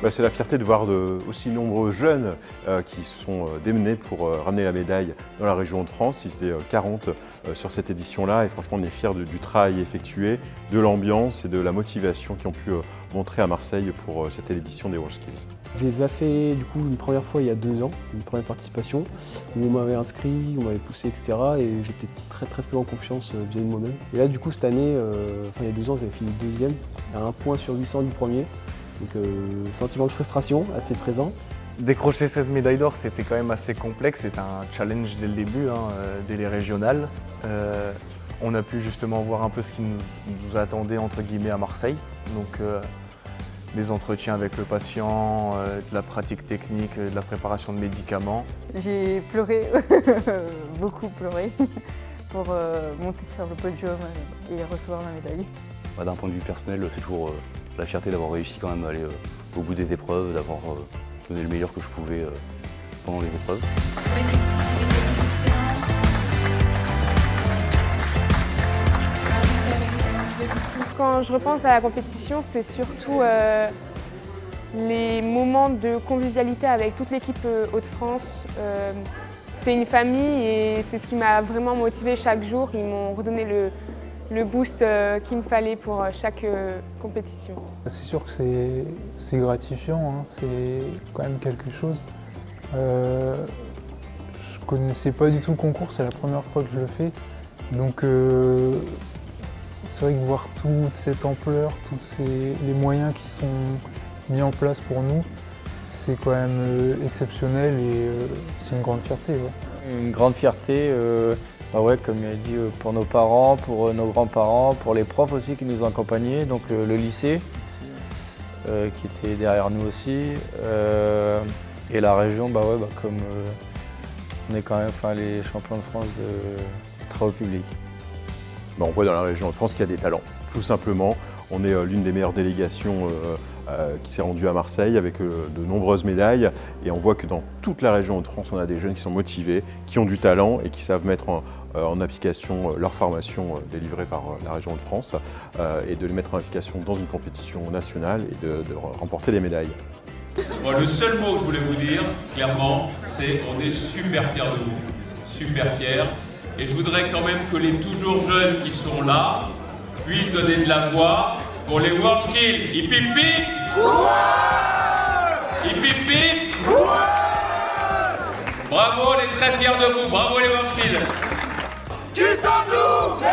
C'est la fierté de voir aussi nombreux jeunes qui sont démenés pour ramener la médaille dans la région de France. Ils étaient 40 sur cette édition-là et franchement on est fiers du travail effectué, de l'ambiance et de la motivation qu'ils ont pu montrer à Marseille pour cette édition des WorldSkills. J'ai déjà fait du coup une première fois il y a 2 ans, une première participation, où on m'avait inscrit, on m'avait poussé, etc. Et j'étais très peu en confiance vis-à-vis de moi-même. Et là du coup cette année, il y a 2 ans, j'avais fini 2e, à 1 point sur 800 du premier. Donc sentiment de frustration assez présent. Décrocher cette médaille d'or, c'était quand même assez complexe, c'était un challenge dès le début, dès les régionales. On a pu justement voir un peu ce qui nous attendait entre guillemets à Marseille. Donc des entretiens avec le patient, de la pratique technique, de la préparation de médicaments. J'ai pleuré, beaucoup pleuré, pour monter sur le podium et recevoir ma médaille. D'un point de vue personnel, c'est toujours la fierté d'avoir réussi quand même à aller au bout des épreuves, d'avoir donné le meilleur que je pouvais pendant les épreuves. Quand je repense à la compétition, c'est surtout les moments de convivialité avec toute l'équipe Hauts-de-France. C'est une famille et c'est ce qui m'a vraiment motivée chaque jour. Ils m'ont redonné le boost qu'il me fallait pour chaque compétition. C'est sûr que c'est gratifiant, c'est quand même quelque chose. Je connaissais pas du tout le concours, c'est la première fois que je le fais. Donc c'est vrai que voir toute cette ampleur, tous les moyens qui sont mis en place pour nous, c'est quand même exceptionnel et c'est une grande fierté. Ouais. Une grande fierté, comme il a dit, pour nos parents, pour nos grands-parents, pour les profs aussi qui nous ont accompagnés, donc le lycée qui était derrière nous aussi, et la région, comme on est quand même les champions de France de travaux publics. On voit dans la région de France qu'il y a des talents, tout simplement. On est l'une des meilleures délégations qui s'est rendue à Marseille avec de nombreuses médailles et on voit que dans toute la région de France, on a des jeunes qui sont motivés, qui ont du talent et qui savent mettre en application leur formation délivrée par la région de France et de les mettre en application dans une compétition nationale et de remporter des médailles. Le seul mot que je voulais vous dire, clairement, c'est on est super fiers de vous, super fiers. Et je voudrais quand même que les toujours jeunes qui sont là puissent donner de la voix pour les WorldSkills. Hip hip hip! Hip hip hip! Bravo, on est très fiers de vous. Bravo les WorldSkills! Qui sommes-nous?